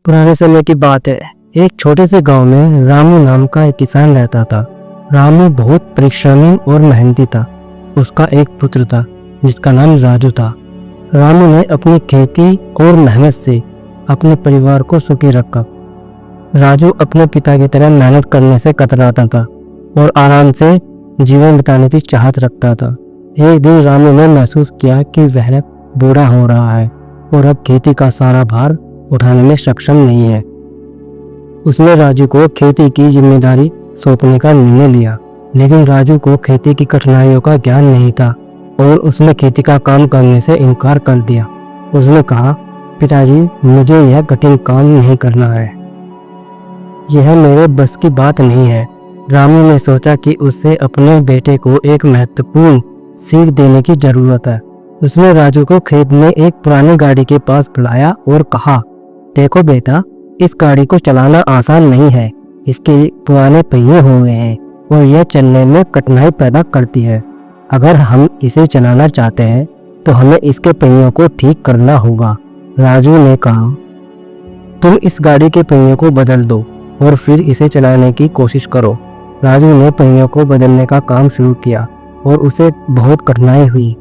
पुराने समय की बात है। एक छोटे से गांव में रामू नाम का एक किसान रहता था। रामू बहुत परिश्रमी और मेहनती था। उसका एक पुत्र था जिसका नाम राजू था। रामू ने अपनी खेती और मेहनत से अपने परिवार को सुखी रखा। राजू अपने पिता की तरह मेहनत करने से कतराता था और आराम से जीवन बिताने की चाहत रखता था। एक दिन रामू ने महसूस किया कि वह बूढ़ा हो रहा है और अब खेती का सारा भार उठाने में सक्षम नहीं है। उसने राजू को खेती की जिम्मेदारी सौंपने का निर्णय लिया, लेकिन राजू को खेती की कठिनाइयों का ज्ञान नहीं था और उसने खेती का काम करने से इनकार कर दिया। उसने कहा, पिताजी, मुझे यह कठिन काम नहीं करना है, यह मेरे बस की बात नहीं है। रामू ने सोचा कि उसे अपने बेटे को एक महत्वपूर्ण सीख देने की जरूरत है। उसने राजू को खेत में एक पुरानी गाड़ी के पास बुलाया और कहा, देखो बेटा, इस गाड़ी को चलाना आसान नहीं है। इसके पुराने पहिए हुए हैं और यह चलने में कठिनाई पैदा करती है। अगर हम इसे चलाना चाहते हैं तो हमें इसके पहियों को ठीक करना होगा। राजू ने कहा, तुम इस गाड़ी के पहियों को बदल दो और फिर इसे चलाने की कोशिश करो। राजू ने पहियों को बदलने का काम शुरू किया और उसे बहुत कठिनाई हुई।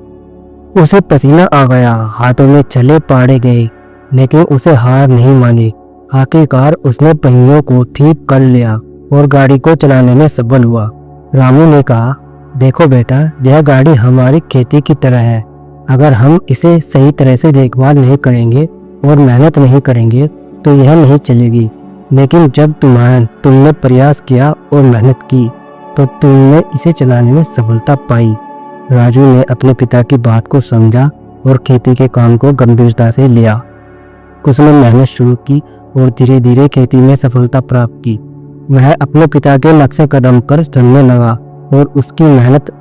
उसे पसीना आ गया, हाथों में छल्ले पाड़े गए, लेकिन उसे हार नहीं मानी। आखिरकार उसने पहियों को ठीक कर लिया और गाड़ी को चलाने में सफल हुआ। रामू ने कहा, देखो बेटा, यह गाड़ी हमारी खेती की तरह है। अगर हम इसे सही तरह से देखभाल नहीं करेंगे और मेहनत नहीं करेंगे तो यह नहीं चलेगी, लेकिन जब तुमने प्रयास किया और मेहनत की तो तुमने इसे चलाने में सफलता पाई। राजू ने अपने पिता की बात को समझा और खेती के काम को गंभीरता से लिया। उसने मेहनत शुरू की और धीरे धीरे खेती में सफलता प्राप्त की। वह अपने पिता के नक्शे कदम पर चलने लगा और उसकी मेहनत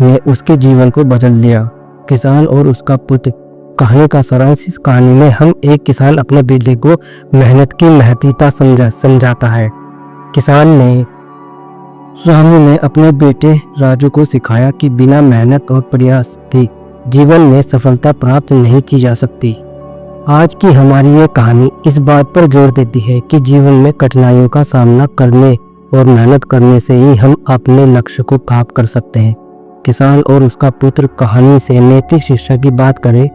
ने उसके जीवन को बदल दिया। किसान और उसका पुत्र कहानी का सारांश। इस कहानी में हम एक किसान अपने बेटे को मेहनत की महत्वता समझाता है। रामू ने अपने बेटे राजू को सिखाया कि बिना मेहनत और प्रयास के जीवन में सफलता प्राप्त नहीं की जा सकती। आज की हमारी ये कहानी इस बात पर जोर देती है कि जीवन में कठिनाइयों का सामना करने और मेहनत करने से ही हम अपने लक्ष्य को प्राप्त कर सकते हैं। किसान और उसका पुत्र कहानी से नैतिक शिक्षा की बात करें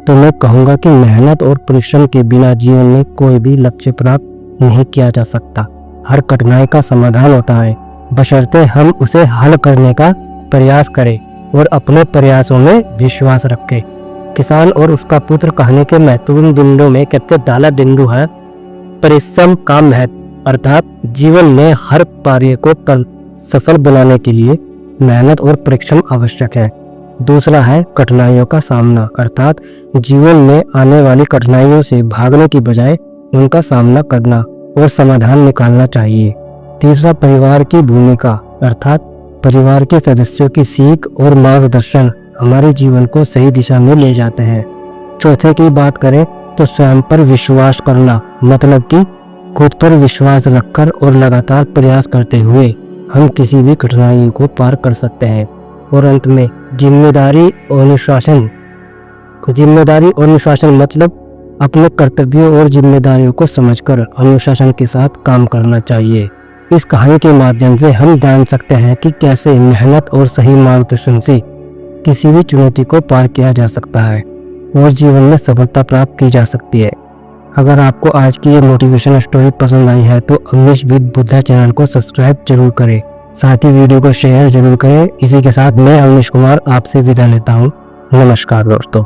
तो मैं कहूँगा कि मेहनत और परिश्रम के बिना जीवन में कोई भी लक्ष्य प्राप्त नहीं किया जा सकता। हर कठिनाई का समाधान होता है, बशर्ते हम उसे हल करने का प्रयास करें और अपने प्रयासों में विश्वास रखें। किसान और उसका पुत्र कहानी के महत्वपूर्ण बिंदु में कहते डाला बिंदु है परिश्रम का महत्व, अर्थात जीवन में हर कार्य को सफल बनाने के लिए मेहनत और परिश्रम आवश्यक है। दूसरा है कठिनाइयों का सामना, अर्थात जीवन में आने वाली कठिनाइयों से भागने की बजाय उनका सामना करना और समाधान निकालना चाहिए। तीसरा परिवार की भूमिका, अर्थात परिवार के सदस्यों की सीख और मार्गदर्शन हमारे जीवन को सही दिशा में ले जाते हैं। चौथे की बात करें तो स्वयं पर विश्वास करना, मतलब कि खुद पर विश्वास रखकर और लगातार प्रयास करते हुए हम किसी भी कठिनाई को पार कर सकते हैं। और अंत में जिम्मेदारी और अनुशासन मतलब अपने कर्तव्यों और जिम्मेदारियों को समझकर अनुशासन के साथ काम करना चाहिए। इस कहानी के माध्यम से हम जान सकते हैं कि कैसे मेहनत और सही मार्गदर्शन से किसी भी चुनौती को पार किया जा सकता है और जीवन में सफलता प्राप्त की जा सकती है। अगर आपको आज की ये मोटिवेशन स्टोरी पसंद आई है तो अवनीश विद बुद्धा चैनल को सब्सक्राइब जरूर करें, साथ ही वीडियो को शेयर जरूर करें। इसी के साथ मैं अवनीश कुमार आपसे विदा लेता हूँ। नमस्कार दोस्तों।